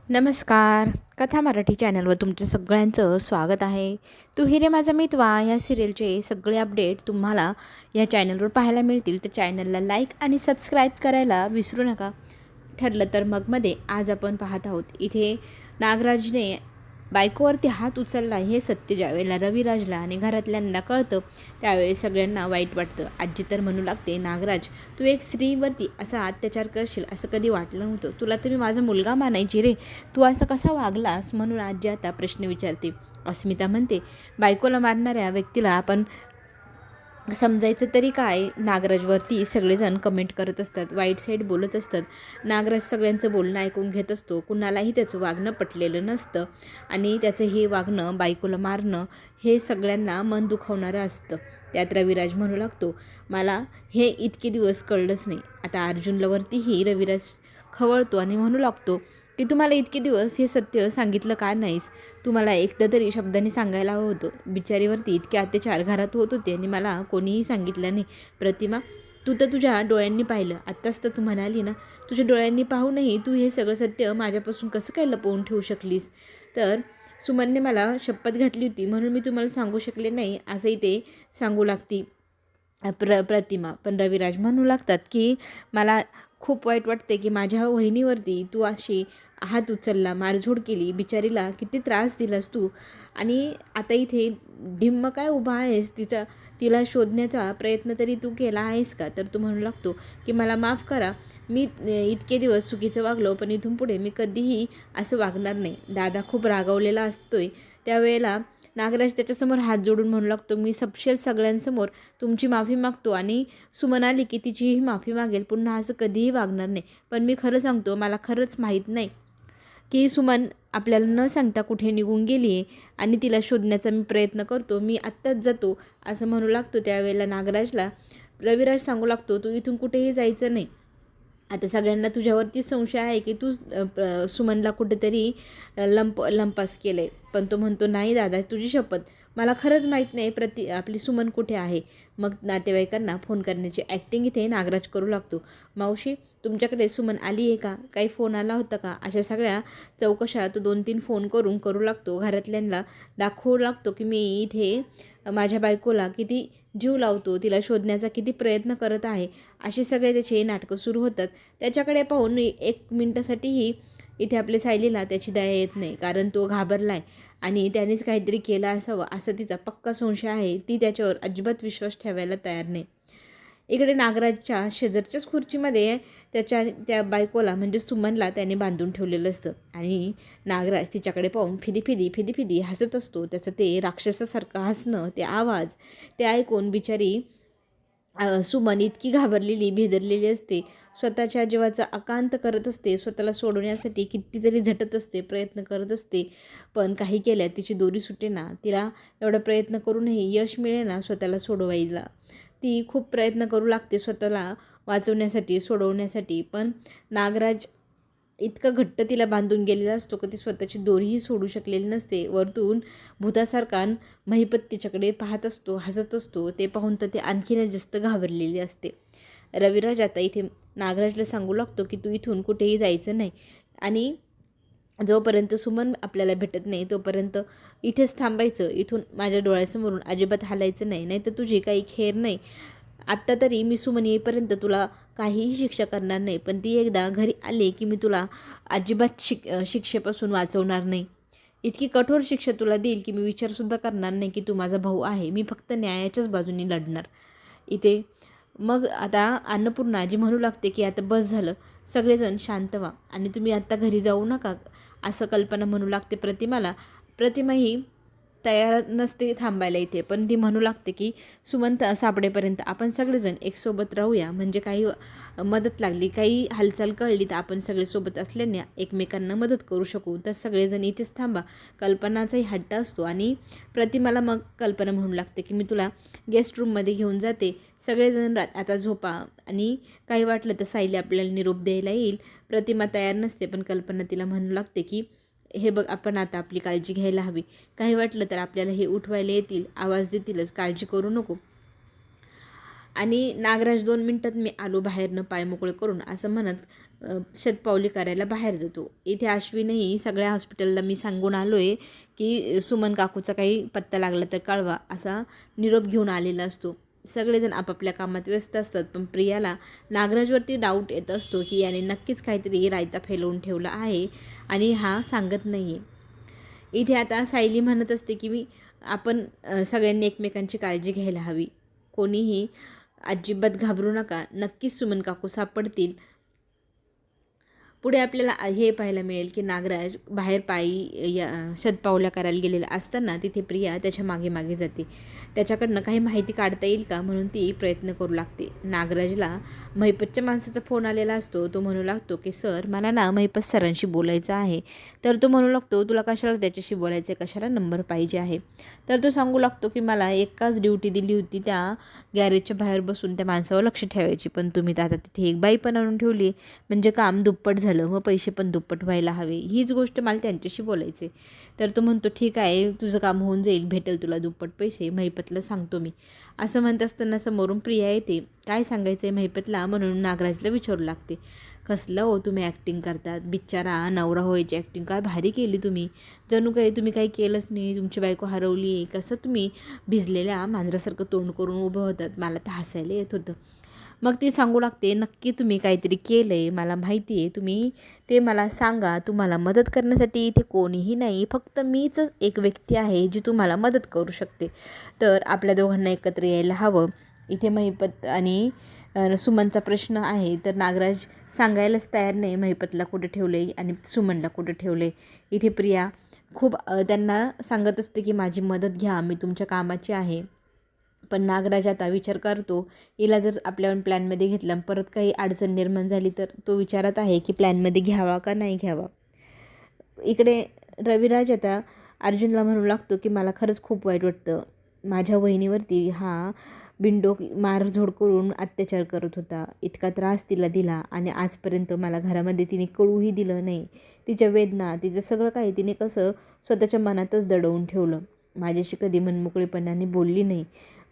नमस्कार. कथा मराठी चॅनलवर तुमचं सगळ्यांचं स्वागत आहे. तू ही रे माझा मितवा या सिरियलचे सगळे अपडेट तुम्हाला या चॅनलवर पाहायला मिळतील. तर चॅनलला लाईक आणि सबस्क्राईब करायला विसरू नका. ठरलं तर मगमध्ये आज आपण पाहत आहोत. इथे नागराजने बायकोवरती हात उचलला हे सत्य ज्यावेळेला रविराजला आणि घरातल्यांना कळतं त्यावेळेस सगळ्यांना वाईट वाटतं. आजी तर म्हणू लागते, नागराज तू एक स्त्रीवरती असा अत्याचार करशील असं कधी वाटलं नव्हतं. तुला तर मी माझा मुलगा मानायची रे, तू असं कसा वागलास? म्हणून आजी आता प्रश्न विचारते. अस्मिता म्हणते, बायकोला मारणाऱ्या व्यक्तीला आपण समजायचं तरी काय? नागराजवरती सगळेजण कमेंट करत असतात, वाईट साईड बोलत असतात. नागराज सगळ्यांचं बोलणं ऐकून घेत असतो. कुणालाही त्याचं वागणं पटलेलं नसतं आणि त्याचं हे वागणं, बायकोला मारणं हे सगळ्यांना मन दुखावणारं असतं. त्यात रविराज म्हणू लागतो, मला हे इतके दिवस कळलंच नाही. आता अर्जुनलावरतीही रविराज खवळतो आणि म्हणू लागतो की तुम्हाला इतके दिवस हे सत्य सांगितलं का नाहीस? तुम्हाला एकदा तरी शब्दांनी सांगायला हवं होतं. बिचारीवरती इतके अत्याचार घरात होत होते आणि मला कोणीही सांगितलं नाही. प्रतिमा, तू तर तुझ्या डोळ्यांनी पाहिलं. आत्ताच तर तू म्हणाली ना, तुझ्या डोळ्यांनी पाहूनही तू हे सगळं सत्य माझ्यापासून कसं काय लपवून ठेवू शकलीस? तर सुमनने मला शपथ घातली होती म्हणून मी तुम्हाला सांगू शकले नाही असंही ते सांगू लागती प्रतिमा. पण रविराज म्हणू लागतात की मला खूप वाईट वाटते की माझ्या वहिनीवरती तू अशी हात उचलला, मारझोड केली, बिचारीला किती त्रास दिलास तू. आणि आता इथे ढिम्म काय उभा आहेस? तिला शोधण्याचा प्रयत्न तरी तू केला आहेस का? तर तू म्हणू लागतो की मला माफ करा, मी इतके दिवस चुकीचं वागलो, पण इथून पुढे मी कधीही असं वागणार नाही. दादा खूप रागावलेला असतोय त्यावेळेला नागराज त्याच्यासमोर हात जोडून म्हणू लागतो, मी सपशेल सगळ्यांसमोर तुमची माफी मागतो आणि सुमन आली की तिचीही माफी मागेल. पुन्हा असं कधीही वागणार नाही. पण मी खरं सांगतो, मला खरंच माहीत नाही की सुमन आपल्याला न सांगता कुठे निघून गेली आहे आणि तिला शोधण्याचा मी प्रयत्न करतो. मी आत्ताच जातो असं म्हणू लागतो. त्यावेळेला नागराजला रविराज सांगू लागतो, तू इथून कुठेही जायचं नाही. आता सगळ्यांना तुझ्यावरतीच संशय आहे की तू सुमनला कुठेतरी लंपास केलं आहे. पण तो म्हणतो, नाही दादा, तुझी शपथ, मला खरंच माहीत नाही आपली सुमन कुठे आहे. मग नातेवाईकांना फोन करण्याची ॲक्टिंग इथे नागराज करू लागतो. मावशी, तुमच्याकडे सुमन आली आहे का? काही फोन आला होता का? अशा सगळ्या चौकशा तो 2-3 फोन करू लागतो. घरातल्यांना दाखवू लागतो की मी इथे माझ्या बायकोला किती जीव लावतो, तिला शोधण्याचा किती प्रयत्न करत आहे. असे सगळे त्याचे नाटकं सुरू होतात. त्याच्याकडे पाहून 1 मिनटासाठीही इथे आपल्या सायलीला त्याची दया येत नाही. कारण तो घाबरला आहे आणि त्यानेच काहीतरी केलं असावं असा तिचा पक्का संशय आहे. ती त्याच्यावर अजिबात विश्वास ठेवायला तयार नाही. इकडे नागराजच्या शेजारच्याच खुर्चीमध्ये त्या बायकोला म्हणजे सुमनला त्याने बांधून ठेवलेलं असतं आणि नागराज तिच्याकडे पाहून फिदी हसत असतो. त्याचं ते राक्षसासारखं हसणं, ते आवाज, ते ऐकून बिचारी सुमन इतकी घाबरलेली, भेदरलेली असते. स्वतःच्या जीवाचा आकांत करत असते. स्वतःला सोडवण्यासाठी कितीतरी झटत असते, प्रयत्न करत असते. पण काही केल्या तिची दोरी सुटेना. तिला एवढा प्रयत्न करूनही यश मिळेना स्वतःला सोडवायला. ती खूप प्रयत्न करू लागते स्वतःला वाचवण्यासाठी, सोडवण्यासाठी. पण नागराज इतकं घट्ट तिला बांधून गेलेला असतो की ती स्वतःची दोरीही सोडू शकलेली नसते. वरतून भूतासारखा महिपत तिच्याकडे पाहत असतो, हसत असतो. ते पाहून तर ते आणखीनच जास्त घाबरलेली असते. रविराज आता इथे नागराजला सांगू लागतो की तू इथून कुठेही जायचं नाही आणि जोपर्यंत सुमन आपल्याला भेटत नाही तोपर्यंत इथेच थांबायचं. इथून माझ्या डोळ्यासमोरून अजिबात हालायचं नाही, नाही तर तुझी काही खेर नाही. आत्ता तरी मी सुमन येईपर्यंत तुला काहीही शिक्षा करणार नाही, पण ती एकदा घरी आली की मी तुला अजिबात शिक्षेपासून वाचवणार नाही. इतकी कठोर शिक्षा तुला देईल की मी विचारसुद्धा करणार नाही की तू माझा भाऊ आहे. मी फक्त न्यायाच्याच बाजूने लढणार. इथे मग आता अन्नपूर्णाजी म्हणू लागते की आता बस झालं, सगळेजण शांत व्हा आणि तुम्ही आत्ता घरी जाऊ नका, असं कल्पना म्हणू लागते प्रतिमाला. प्रतिमा ही तयार नसते थांबायला इथे, पण ती म्हणू लागते की सुमंत सापडेपर्यंत आपण सगळेजण एक सोबत राहूया. म्हणजे काही मदत लागली, काही हालचाल कळली तर आपण सगळे सोबत असल्याने एकमेकांना मदत करू शकू. तर सगळेजण इथेच थांबा. कल्पनाचाही हट्ट असतो आणि प्रतिमाला मग कल्पना म्हणू लागते की मी तुला गेस्ट रूममध्ये घेऊन जाते, सगळेजण आता झोपा आणि काही वाटलं तर सायली आपल्याला निरोप द्यायला येईल. प्रतिमा तयार नसते, पण कल्पना तिला म्हणू लागते की हे बघ, आपण आता आपली काळजी घ्यायला हवी. काही वाटलं तर आपल्याला हे उठवायला येतील, आवाज देतीलच, काळजी करू नको. आणि नागराज 2 मिनिटात मी आलो बाहेरनं पाय मोकळे करून असं म्हणत शतपावली करायला बाहेर जातो. इथे अश्विनही सगळ्या हॉस्पिटलला मी सांगून आलो आहे की सुमन काकूचा काही पत्ता लागला तर कळवा, असा निरोप घेऊन आलेला असतो. सगळेजण आपापल्या कामात व्यस्त असतात, पण प्रियाला नागराजवरती डाऊट येत असतो की याने नक्कीच काहीतरी रायता फैलवून ठेवला आहे आणि हा सांगत नाही आहे. इथे आता सायली म्हणत असते की आपण सगळ्यांनी एकमेकांची काळजी घ्यायला हवी. कोणीही अजिबात घाबरू नका, नक्कीच सुमन काकू सापडतील. पुढे आपल्याला हे पाहायला मिळेल की नागराज बाहेर पायी शतपावल्या करायला गेलेला असताना तिथे प्रिया त्याच्या मागे मागे जाते. त्याच्याकडनं काही माहिती काढता येईल का म्हणून ती प्रयत्न करू लागते. नागराजला महिपतच्या माणसाचा फोन आलेला असतो. तो म्हणू लागतो की सर, मला ना महिपत सरांशी बोलायचं आहे. तर तो म्हणू लागतो, तुला कशाला त्याच्याशी बोलायचं आहे, कशाला नंबर पाहिजे आहे. तर तो सांगू लागतो की मला एकाच ड्युटी दिली होती त्या गॅरेजच्या बाहेर बसून त्या माणसावर लक्ष ठेवायची, पण तुम्ही तर आता तिथे एक बाई पण आणून ठेवली, म्हणजे काम दुप्पट झालं, मग पैसे पण दुप्पट व्हायला हवे. हीच गोष्ट मला त्यांच्याशी बोलायचे. तर तो म्हणतो ठीक आहे, तुझं काम होऊन जाईल, भेटेल तुला दुप्पट पैसे, महिपतला सांगतो मी. असं म्हणत असताना समोरून प्रिया येते. काय सांगायचं आहे महिपतला म्हणून नागराजला विचारू लागते. कसलं हो तुम्ही ॲक्टिंग करतात, बिचारा नवरा होयची ॲक्टिंग काय भारी केली तुम्ही, जणू काही तुम्ही काही केलंच नाही, तुमची बायको हरवली आहे, कसं तुम्ही भिजलेल्या मांजरासारखं तोंड करून उभं होतात. मला तर हसायला येत होतं. मग ती सांगू लागते, नक्की तुम्ही काहीतरी केलं आहे, मला माहिती आहे, तुम्ही ते मला सांगा. तुम्हाला मदत करण्यासाठी इथे कोणीही नाही, फक्त मीच एक व्यक्ती आहे जी तुम्हाला मदत करू शकते. तर आपल्या दोघांना एकत्र यायला हवं. इथे महिपत आणि सुमनचा प्रश्न आहे. तर नागराज सांगायलाच तयार नाही महिपतला कुठे ठेवले आणि सुमनला कुठे ठेवले. इथे प्रिया खूप त्यांना सांगत असते की माझी मदत घ्या, मी तुमच्या कामाची आहे. पण नागराज आता विचार करतो, हिला जर आपल्या प्लॅनमध्ये घेतलं परत काही अडचण निर्माण झाली तर तो विचारत आहे की प्लॅनमध्ये घ्यावा का नाही घ्यावा. इकडे रविराज आता अर्जुनला म्हणू लागतो की मला खरंच खूप वाईट वाटतं, माझ्या वहिनीवरती हा बिनडोक मारझोड करून अत्याचार करत होता, इतका त्रास तिला दिला आणि आजपर्यंत मला घरामध्ये तिने कळूही दिलं नाही. तिच्या वेदना, तिचं सगळं काही तिने कसं स्वतःच्या मनातच दडवून ठेवलं, माझ्याशी कधी मनमोकळेपणाने बोलली नाही.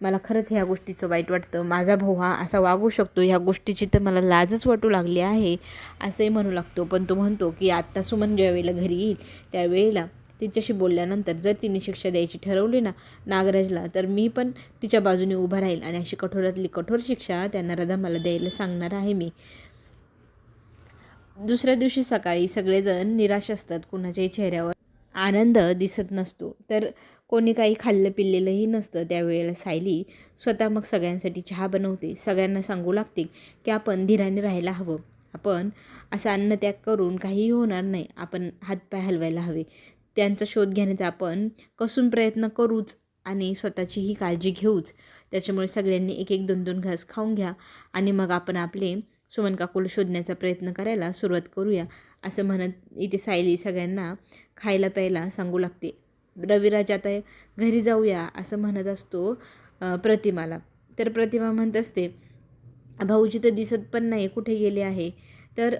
मला खरंच ह्या गोष्टीचं वाईट वाटतं, माझा भाऊ हा असा वागू शकतो, ह्या गोष्टीची तर मला लाजच वाटू लागली आहे, असंही म्हणू लागतो. पण तो म्हणतो की आत्ता सुमन ज्या वेळेला घरी येईल त्यावेळेला तिच्याशी बोलल्यानंतर जर तिने शिक्षा द्यायची ठरवली ना नागराजला, तर मी पण तिच्या बाजूने उभा राहील आणि अशी कठोरातली कठोर शिक्षा त्या नराधमाला द्यायला सांगणार आहे मी. दुसऱ्या दिवशी सकाळी सगळेजण निराश असतात, कुणाच्याही चेहऱ्यावर आनंद दिसत नसतो. तर कोणी काही खाल्लं पिल्लेलंही नसतं. त्यावेळेला सायली स्वतः मग सगळ्यांसाठी चहा बनवते. सगळ्यांना सांगू लागते की आपण धीराने राहायला हवं, आपण असा अन्नत्याग करून काहीही होणार नाही, आपण हातपाय हलवायला हवे, त्यांचा शोध घेण्याचा आपण कसून प्रयत्न करूच आणि स्वतःचीही काळजी घेऊच. त्याच्यामुळे सगळ्यांनी एक एक 2-2 घास खाऊन घ्या आणि मग आपण आपले सुमन काकूला शोधण्याचा प्रयत्न करायला सुरुवात करूया, असं म्हणत इथे सायली सगळ्यांना खायला प्यायला सांगू लागते. रविराज आता घरी जाऊया असं म्हणत असतो प्रतिमाला. तर प्रतिमा म्हणत असते, भाऊजी तर दिसत पण नाही, कुठे गेले आहे. तर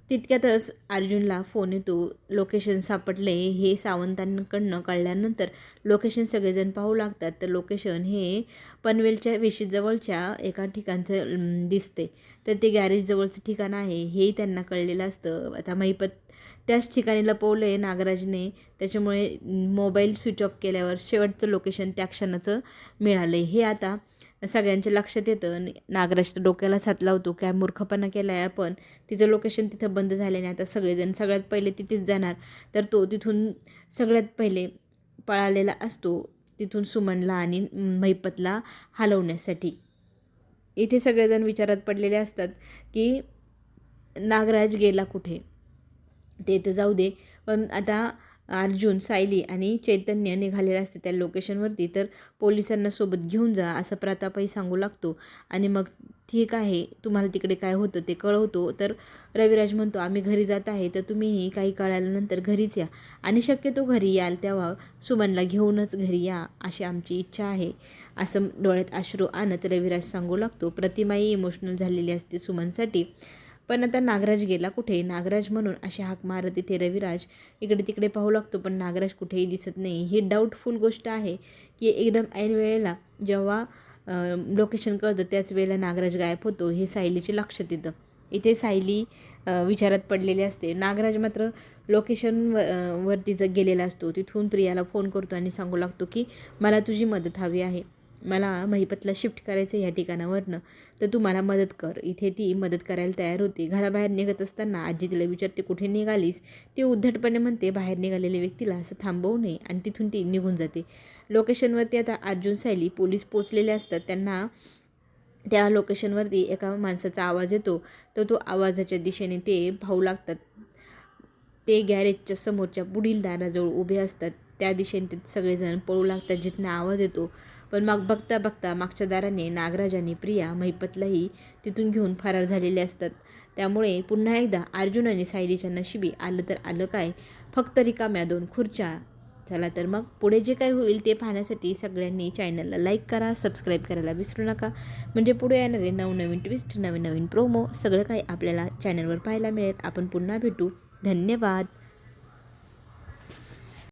तितक्यातच अर्जुनला फोन येतो. लोकेशन सापडले हे सावंतांकडनं कळल्यानंतर लोकेशन सगळेजण पाहू लागतात. तर लोकेशन हे पनवेलच्या वेशीजवळच्या एका ठिकाणचं दिसते. तर ते गॅरेजजवळचं ठिकाण आहे हेही त्यांना कळलेलं असतं. आता महिपत त्याच ठिकाणी लपवलं आहे नागराजने, त्याच्यामुळे मोबाईल स्विच ऑफ केल्यावर शेवटचं लोकेशन त्या क्षणाचं मिळालं आहे हे आता सगळ्यांच्या लक्षात येतं. नागराज तर डोक्यालाच हात लावतो, काय मूर्खपणा केला आहे आपण, तिचं लोकेशन तिथं बंद झाल्याने आता सगळेजण सगळ्यात पहिले तिथेच जाणार. तर तो तिथून सगळ्यात पहिले पळालेला असतो, तिथून सुमनला आणि महिपतला हलवण्यासाठी. इथे सगळेजण विचारात पडलेले असतात की नागराज गेला कुठे. ते तर जाऊ दे, पण आता अर्जुन, सायली आणि चैतन्य निघालेले असते त्या लोकेशनवरती. तर पोलिसांना सोबत घेऊन जा असं प्रतापही सांगू लागतो. आणि मग ठीक आहे, तुम्हाला तिकडे काय होतं ते कळवतो. तर रविराज म्हणतो, आम्ही घरी जात आहे, तर तुम्हीही काही कळाल्यानंतर घरीच या आणि शक्यतो घरी याल तेव्हा सुमनला घेऊनच घरी या, अशी आमची इच्छा आहे, असं डोळ्यात अश्रू आणत रविराज सांगू लागतो. प्रतिमाही इमोशनल झालेली असते सुमनसाठी. पण आता नागराज गेला कुठे, नागराज म्हणून अशी हाक मारत इथे रविराज इकडे तिकडे पाहू लागतो, पण नागराज कुठेही दिसत नाही. ही डाऊटफुल गोष्ट आहे की एकदम ऐन वेळेला जेव्हा लोकेशन कळतं त्याच वेळेला नागराज गायब होतो, हे सायलीचे लक्षात येतं. इथे सायली विचारात पडलेली असते. नागराज मात्र वरती गेलेला असतो. तिथून प्रियाला फोन करतो आणि सांगू लागतो की मला तुझी मदत हवी आहे. मला महिपतला शिफ्ट करायचं या ठिकाणावरनं, तर तू मला मदत कर. इथे ती मदत करायला तयार होती. घराबाहेर निघत असताना आजी तिला विचारते, कुठे निघालीस? ती उद्धटपणे म्हणते, बाहेर निघालेल्या व्यक्तीला असं थांबवू नये, आणि तिथून ती निघून जाते. लोकेशनवरती आता अर्जुन, सायली, पोलीस पोचलेले असतात. त्यांना त्या लोकेशनवरती एका माणसाचा आवाज येतो, तर तो आवाजाच्या दिशेने ते पाहू लागतात. ते गॅरेजच्या समोरच्या पुढील दाराजवळ उभे असतात. त्या दिशेने ते सगळेजण पळू लागतात जिथनं आवाज येतो. पण मग बघता बघता मागच्या दाराने नागराज आणि प्रिया महिपतलाही तिथून घेऊन फरार झालेले असतात. त्यामुळे पुन्हा एकदा अर्जुन आणि सायलीच्या नशिबी आलं तर आलं काय, फक्त रिकाम्या 2 खुर्च्या. चला तर मग पुढे जे काही होईल ते पाहण्यासाठी सगळ्यांनी चॅनलला लाईक करा, सबस्क्राईब करायला विसरू नका. म्हणजे पुढे येणारे नवनवीन ट्विस्ट, नवीन नवीन प्रोमो सगळं काही आपल्याला चॅनलवर पाहायला मिळेल. आपण पुन्हा भेटू. धन्यवाद.